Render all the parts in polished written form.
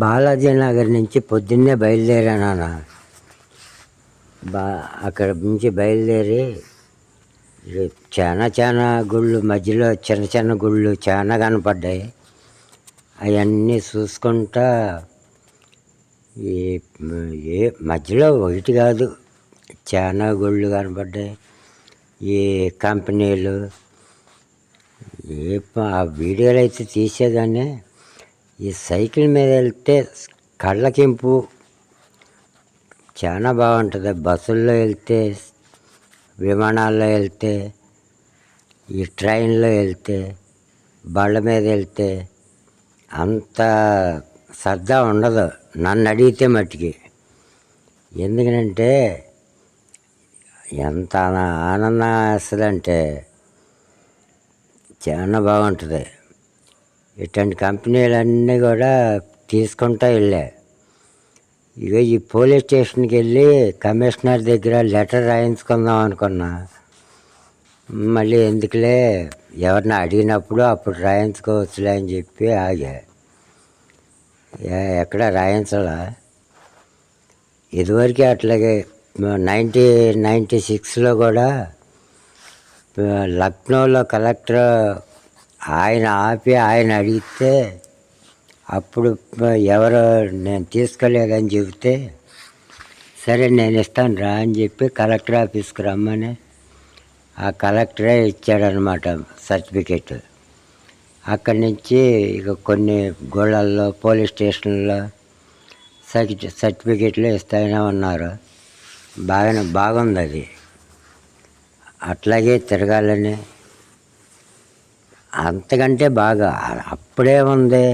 బాలాజీ నగర్ నుంచి పొద్దున్నే బయలుదేరాను. అక్కడ నుంచి బయలుదేరి చాలా గుళ్ళు మధ్యలో చిన్న చిన్న గుళ్ళు చాలా కనపడ్డాయి. అవన్నీ చూసుకుంటా ఏ మధ్యలో ఒకటి కాదు చాలా గుళ్ళు కనపడ్డాయి. ఈ కంపెనీలు ఆ వీడియోలు అయితే తీసేదాన్ని. ఈ సైకిల్ మీద వెళ్తే కళ్ళకింపు చాలా బాగుంటుంది. బస్సుల్లో వెళ్తే, విమానాల్లో వెళ్తే, ఈ ట్రైన్లో వెళ్తే, బళ్ళ మీద వెళ్తే అంత సరదా ఉండదు నన్ను అడిగితే మట్టికి. ఎందుకంటే ఎంత ఆనందం వేస్తుందంటే చాలా బాగుంటుంది. ఇట్లాంటి కంపెనీలన్నీ కూడా తీసుకుంటూ వెళ్ళా. ఇక ఈ పోలీస్ స్టేషన్కి వెళ్ళి కమిషనర్ దగ్గర లెటర్ రాయించుకుందాం అనుకున్నా. మళ్ళీ ఎందుకులే, ఎవరిని అడిగినప్పుడు అప్పుడు రాయించుకోవచ్చులే అని చెప్పి ఆగా. ఎక్కడ రాయించాలా. ఇదివరకే అట్లాగే 1996లో కూడా లక్నోలో కలెక్టర్ ఆయన ఆపి ఆయన అడిగితే అప్పుడు ఎవరు నేను తీసుకోలేదని చెబితే సరే నేను ఇస్తాను రా అని చెప్పి కలెక్టర్ ఆఫీస్కి రమ్మని ఆ కలెక్టరే ఇచ్చాడనమాట సర్టిఫికెట్. అక్కడి నుంచి ఇక కొన్ని గోళాల్లో పోలీస్ స్టేషన్లో సర్టిఫికెట్లు ఇస్తానే ఉన్నారు. బాగుంది అది. అట్లాగే తిరగాలని. అంతకంటే బాగా అప్పుడే ఉంది.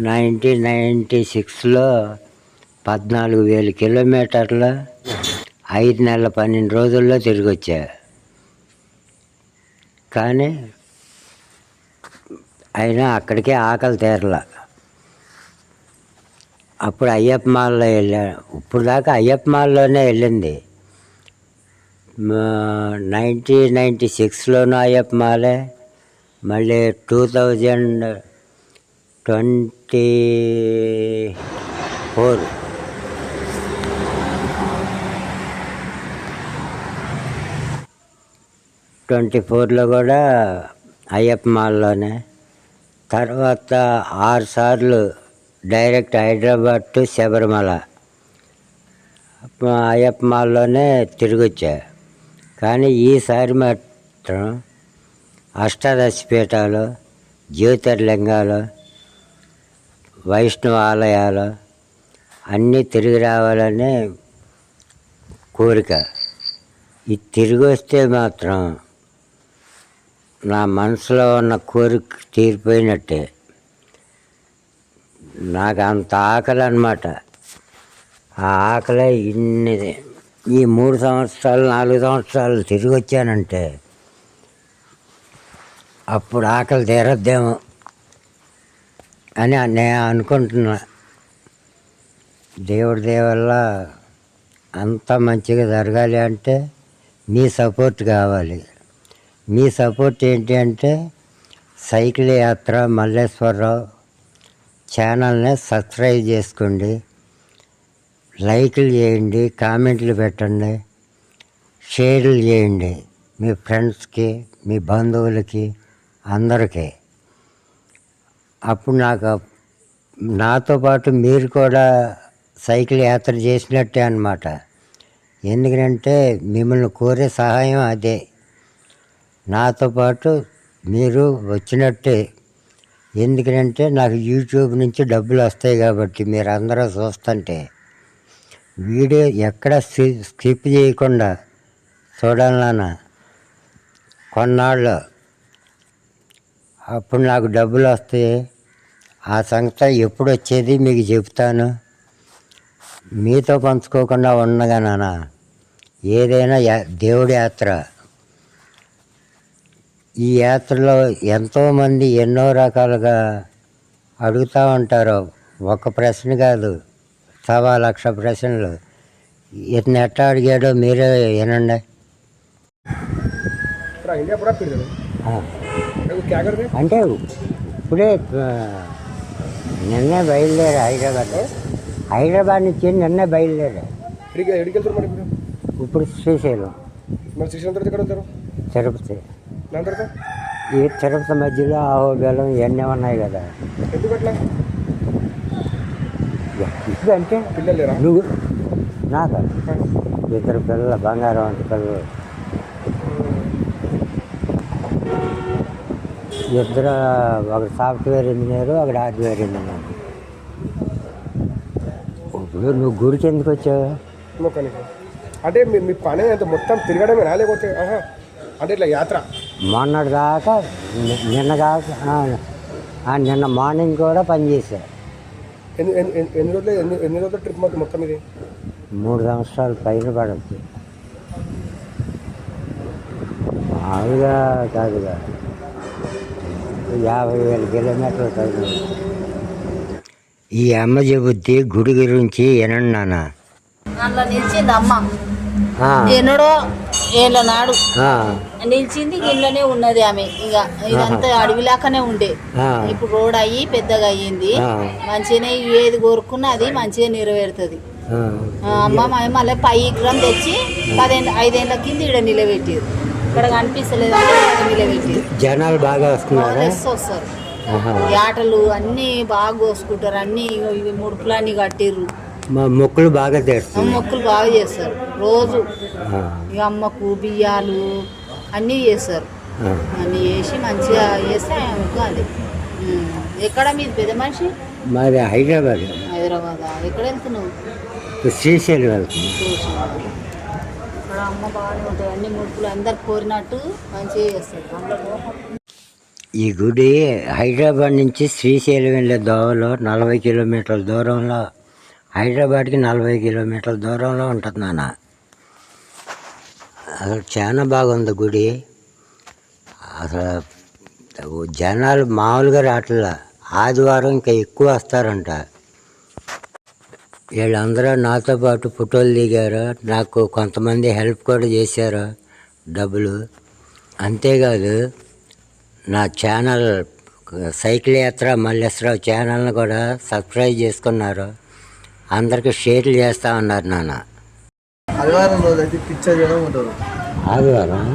1996లో 14,000 కిలోమీటర్లు 5 నెలల 12 రోజుల్లో తిరిగి వచ్చా. కానీ అయినా అక్కడికే ఆకలి తీరలా. అప్పుడు అయ్యప్ప మాల్లో వెళ్ళా. ఇప్పుడు దాకా అయ్యప్ప మాల్లోనే వెళ్ళింది. 1996లోనూ అయ్యప్ప మాలే, మళ్ళీ 2024లో కూడా అయ్యప్ప మాల్లోనే. తర్వాత 6 సార్లు డైరెక్ట్ హైదరాబాద్ టు శబరిమల అయ్యప్ప మాల్లోనే తిరిగి వచ్చా. కానీ ఈసారి మాత్రం అష్టాదశ పీఠాలు, జ్యోతిర్లింగాలు, వైష్ణవ ఆలయాలు అన్నీ తిరిగి రావాలని కోరిక. ఇది తిరిగి వస్తే మాత్రం నా మనసులో ఉన్న కోరిక తీరిపోయినట్టే. నాకు అంత ఆకలి అన్నమాట. ఆ ఆకలి ఈ 3 సంవత్సరాలు 4 సంవత్సరాలు తిరిగి వచ్చానంటే అప్పుడు ఆకలి తీరద్దేమో అని నేను అనుకుంటున్నా. దేవుడి దయ వల్ల అంత మంచిగా జరగాలి అంటే మీ సపోర్ట్ కావాలి. మీ సపోర్ట్ ఏంటి అంటే సైకిల్ యాత్ర మల్లేశ్వరరావు ఛానల్ని సబ్స్క్రైబ్ చేసుకోండి, లైక్లు చేయండి, కామెంట్లు పెట్టండి, షేర్లు చేయండి మీ ఫ్రెండ్స్కి, మీ బంధువులకి, అందరికీ. అప్పుడు నాతో పాటు మీరు కూడా సైకిల్ యాత్ర చేసినట్టే అన్నమాట. ఎందుకంటే మిమ్మల్ని కోరే సహాయం అదే. నాతో పాటు మీరు వచ్చినట్టే. ఎందుకంటే నాకు యూట్యూబ్ నుంచి డబ్బులు వస్తాయి కాబట్టి మీరు అందరూ చూస్తుంటే వీడియో ఎక్కడ స్కిప్ చేయకుండా చూడాలన్నా కొన్నాళ్ళు. అప్పుడు నాకు డబ్బులు వస్తాయి. ఆ సంగతి ఎప్పుడు వచ్చేది మీకు చెప్తాను. మీతో పంచుకోకుండా ఉండగానా ఏదైనా దేవుడి యాత్ర. ఈ యాత్రలో ఎంతోమంది ఎన్నో రకాలుగా అడుగుతూ ఉంటారు. ఒక ప్రశ్న కాదు, 1,00,000 ప్రశ్నలు. ఇతను ఎట్లా అడిగాడో మీరే వినండి. అంటే ఇప్పుడే నిన్నే బయలుదేరా హైదరాబాద్ నుంచి నిన్నే బయలుదేరా. ఎడికి వెళ్తారు మరి ఇప్పుడు? ఇప్పుడు శ్రీశైలం, మరి శ్రీశైలం తర్వాత ఎక్కడ వెళ్తారు? తిరుపతి. దాని తర్వాత ఈ తిరుపతి మధ్యలో ఆహోబేలం ఇవన్నీ ఉన్నాయి కదా. ఎందుకు అట్లా? ఎందుకంటే పిల్లలు లేరా? నువ్వు నాకు 2 పిల్లలు, బంగారం అంటే పిల్లలు. 2 ఒకడు సాఫ్ట్వేర్ ఇంజనీరు, ఒకడు హార్డ్వేర్ ఇంజనీర్. ఇప్పుడు నువ్వు గుడికి ఎందుకు వచ్చావు? మొక్కనికి అంటే మీ పని అంత మొత్తం తిరగడమే లేకపోతే అంటే ఇట్లా యాత్ర? మొన్నటి దాకా నిన్న మార్నింగ్ కూడా పనిచేశా. ఎన్ని రోజులు ట్రిప్ మొత్తం ఇది? 3 సంవత్సరాల పైన పడద్దు. మామూలుగా కాదుగా, 50,000 కిలోమీటర్లు పైన. ఈ అమ్మ చెబుద్ది గుడి గురించి వినండి నాన్న. అందులో నిలిచింది అమ్మ ఎన్నడో ఏళ్ళ నాడు నిలిచింది. ఇళ్ళనే ఉన్నది ఆమె. ఇక ఇదంతా అడవిలాగానే ఉండే. ఇప్పుడు రోడ్ అయ్యి పెద్దగా అయ్యింది. మంచిగానే ఏది కోరుకున్నా అది మంచిగా నెరవేరుతుంది. అమ్మ మళ్ళీ 5 ఎకరం తెచ్చి 5 ఏళ్ళ కింద ఇక్కడ నిలబెట్టారు. ఇక్కడ కనిపిస్తలేదు అంటే నిలబెట్టారు. జనాలు బాగా వస్తున్నారు. వస్తారు, ఆటలు అన్నీ బాగా కోసుకుంటారు. అన్నీ ఇవి ముడుపులు అన్నీ కట్టిర్రు. మొక్కులు బాగా చేస్తారు. మొక్కులు బాగా చేస్తారు రోజు. ఇక అమ్మకు బియ్యాలు అన్నీ చేస్తారు. అన్నీ చేసి మంచిగా చేస్తే అది. ఎక్కడ మీది పెద్ద మనిషి? మాది హైదరాబాద్. ఎక్కడ వెళ్తున్నావు? శ్రీశైలం వెళ్తున్నాం. ఇక్కడ అమ్మ బాగానే ఉంటాయి. అన్ని ముడుపులు అందరు కోరినట్టు మంచిగా చేస్తారు. ఈ గుడి హైదరాబాద్ నుంచి శ్రీశైలం వెళ్ళే దోవలో 40 కిలోమీటర్ల దూరంలో, హైదరాబాద్కి 40 కిలోమీటర్ల దూరంలో ఉంటుంది నాన్న. అసలు చాలా బాగుంది గుడి. అసలు జనాలు మామూలుగా రావట్లా. ఆదివారం ఇంకా ఎక్కువ వస్తారంట. వీళ్ళందరూ నాతో పాటు ఫోటోలు దిగారు. నాకు కొంతమంది హెల్ప్ కూడా చేశారు, డబ్బులు. అంతేకాదు నా ఛానల్ సైకిల్ యాత్ర మల్లేశ్వరరావు ఛానల్ని కూడా సబ్స్క్రైబ్ చేసుకున్నారు. అందరికీ షేర్లు చేస్తూ ఉన్నారు నాన్న. ఆదివారం రోజు అయితే పిక్చర్ చేయడం ఉంటారు. ఆదివారం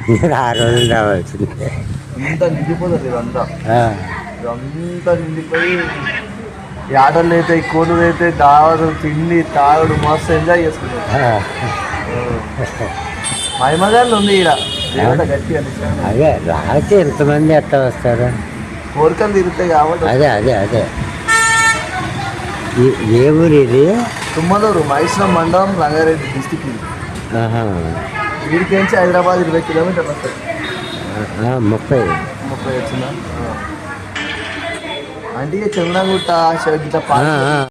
మీరు 6 రోజులు రావాల్సింది. అంతా నిండిపోతుంది. ఇదంతా నిండిపోయి ఈ ఆటలు అయితే, ఈ కోళ్ళు అయితే దావడం, తిండి తాగుడు మస్తు ఎంజాయ్ చేసుకుంటారు. మహిమగాళ్ళు ఉంది ఇక్కడ గట్టిగా. అదే రాసి ఎంతమంది ఎట్లా వస్తారు? కోరికలు తిరుగుతాయి కాబట్టి. అదే ఏ ఊరు ఇది? తుమ్మలూరు, మైసూర్ మండలం, రంగారెడ్డి డిస్టిక్. ఇది వీడికి నుంచి హైదరాబాద్ 20 కిలోమీటర్లు వస్తాయి. 30 వచ్చిందా అంటే చంద్రగుట్ట